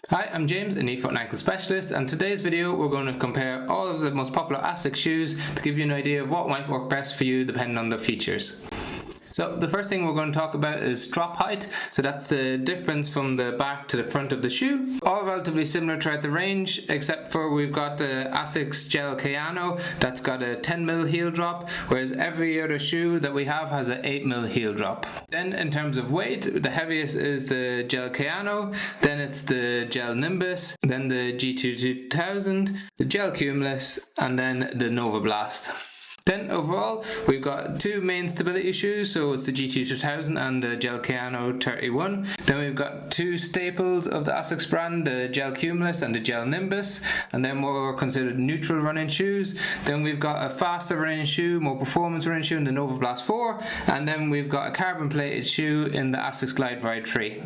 Hi, I'm James, a knee, foot and ankle specialist, and today's video we're going to compare all of the most popular Asics shoes to give you an idea of what might work best for you depending on the features. So the first thing we're going to talk about is drop height. So that's the difference from the back to the front of the shoe. All relatively similar throughout the range, except for we've got the Asics Gel-Kayano that's got a 10mm heel drop, whereas every other shoe that we have has an 8mm heel drop. Then in terms of weight, the heaviest is the Gel-Kayano, then it's the Gel-Nimbus, then the GT-2000, the Gel-Cumulus, and then the Novoblast. Then overall, we've got two main stability shoes, so it's the GT-2000 and the Gel-Kayano 31. Then we've got two staples of the Asics brand, the Gel-Cumulus and the Gel-Nimbus, and they're more considered neutral running shoes. Then we've got a faster running shoe, more performance running shoe in the Novoblast 4, and then we've got a carbon plated shoe in the Asics Glideride 3.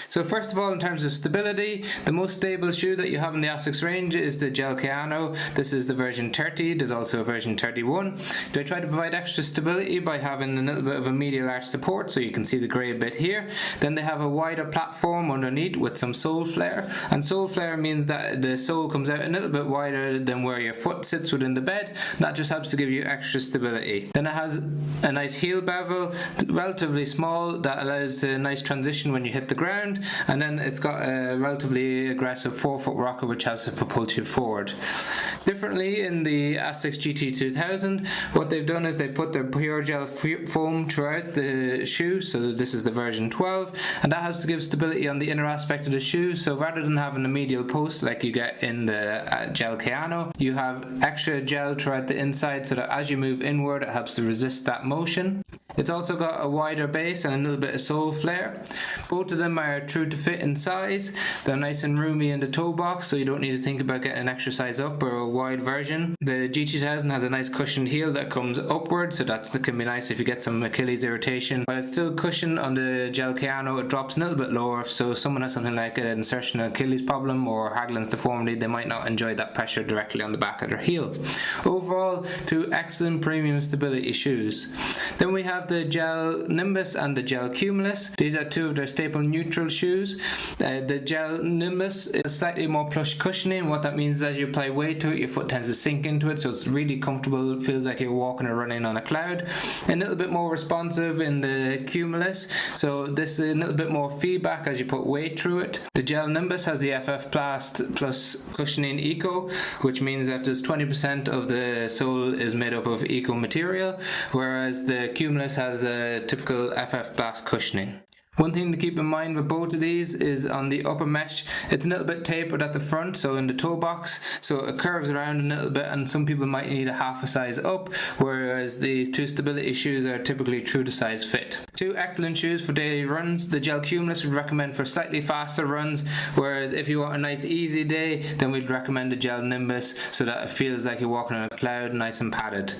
So first of all, in terms of stability, the most stable shoe that you have in the Asics range is the Gel-Kayano. This is the version 30, there's also a version 31. They try to provide extra stability by having a little bit of a medial arch support, so you can see the grey bit here. Then they have a wider platform underneath with some sole flare, and sole flare means that the sole comes out a little bit wider than where your foot sits within the bed. That just helps to give you extra stability. Then it has a nice heel bevel, relatively small, that allows a nice transition when you hit the ground, and then it's got a relatively aggressive forefoot rocker which helps to propel you forward. Differently in the Asics GT-2000, what they've done is they put their pure gel foam throughout the shoe, so this is the version 12, and that helps to give stability on the inner aspect of the shoe. So rather than having a medial post like you get in the Gel-Kayano, you have extra gel throughout the inside so that as you move inward it helps to resist that motion. It's also got a wider base and a little bit of sole flare. Both of them are true to fit in size. They're nice and roomy in the toe box, so you don't need to think about getting an extra size up or a wide version. The GT-2000 has a nice cushioned heel that comes upward, so that can be nice if you get some Achilles irritation. But it's still cushioned on the Gel-Kayano, it drops a little bit lower, so if someone has something like an insertional Achilles problem or Haglund's deformity, they might not enjoy that pressure directly on the back of their heel. Overall, two excellent premium stability shoes. Then we have the Gel-Nimbus and the Gel-Cumulus. These are two of their staple neutral shoes. The Gel-Nimbus is slightly more plush cushioning. What that means is as you apply weight to it, your foot tends to sink into it, so it's really comfortable. It feels like you're walking or running on a cloud. A little bit more responsive in the Cumulus, so this is a little bit more feedback as you put weight through it. The Gel-Nimbus has the FF Blast plus cushioning eco, which means that there's 20% of the sole is made up of eco material, whereas the Cumulus has a typical FF Blast cushioning. One thing to keep in mind with both of these is on the upper mesh, it's a little bit tapered at the front, so in the toe box, so it curves around a little bit, and some people might need a half a size up, whereas these two stability shoes are typically true to size fit. Two excellent shoes for daily runs. The Gel-Cumulus would recommend for slightly faster runs, whereas if you want a nice easy day, then we'd recommend the Gel-Nimbus so that it feels like you're walking on a cloud, nice and padded.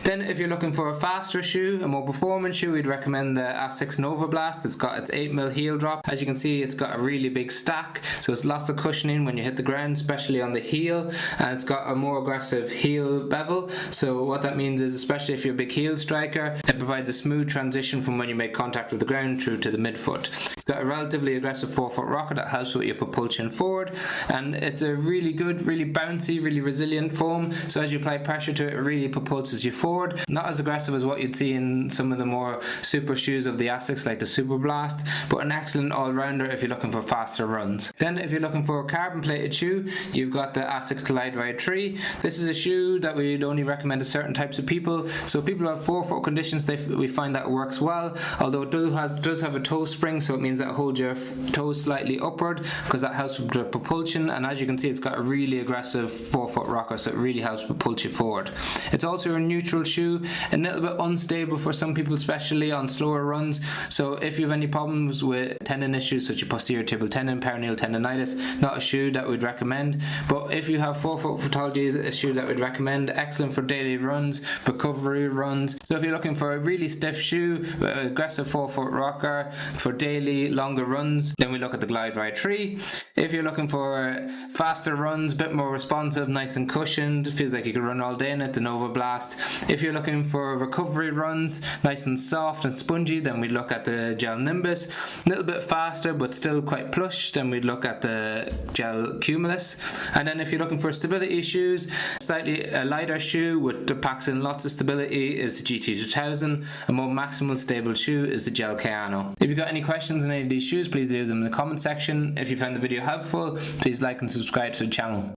Then if you're looking for a faster shoe, a more performance shoe, we'd recommend the Asics Novoblast. It's got its 8mm heel drop. As you can see, it's got a really big stack, so it's lots of cushioning when you hit the ground, especially on the heel, and it's got a more aggressive heel bevel. So what that means is, especially if you're a big heel striker, it provides a smooth transition from when you make contact with the ground through to the midfoot. It's got a relatively aggressive forefoot rocker that helps with your propulsion forward, and it's a really good, really bouncy, really resilient foam, so as you apply pressure to it, it really propulses you forward. Not as aggressive as what you'd see in some of the more super shoes of the Asics like the Super Blast, but an excellent all-rounder if you're looking for faster runs. Then if you're looking for a carbon plated shoe, you've got the Asics Glideride 3. This is a shoe that we'd only recommend to certain types of people, so people who have forefoot conditions, we find that it works well, although it does have a toe spring, so it means that it holds your toes slightly upward because that helps with the propulsion, and as you can see, it's got a really aggressive forefoot rocker, so it really helps propel you forward. It's also a neutral shoe, a little bit unstable for some people, especially on slower runs, so if you have any problems with tendon issues such as posterior tibial tendon, peroneal tendonitis, not a shoe that we'd recommend. But if you have forefoot pathologies, a shoe that we'd recommend. Excellent for daily runs, recovery runs. So if you're looking for a really stiff shoe, a aggressive forefoot rocker for daily longer runs, then we look at the Glideride 3. If you're looking for faster runs, a bit more responsive, nice and cushioned, feels like you could run all day in it, the Novoblast. If you're looking for recovery runs, nice and soft and spongy, then we'd look at the Gel-Nimbus. A little bit faster but still quite plush, then we'd look at the Gel-Cumulus. And then if you're looking for stability shoes, slightly a lighter shoe that packs in lots of stability is the GT-2000. A more maximal stable shoe is the Gel-Kayano. If you've got any questions on any of these shoes, please leave them in the comment section. If you found the video helpful, please like and subscribe to the channel.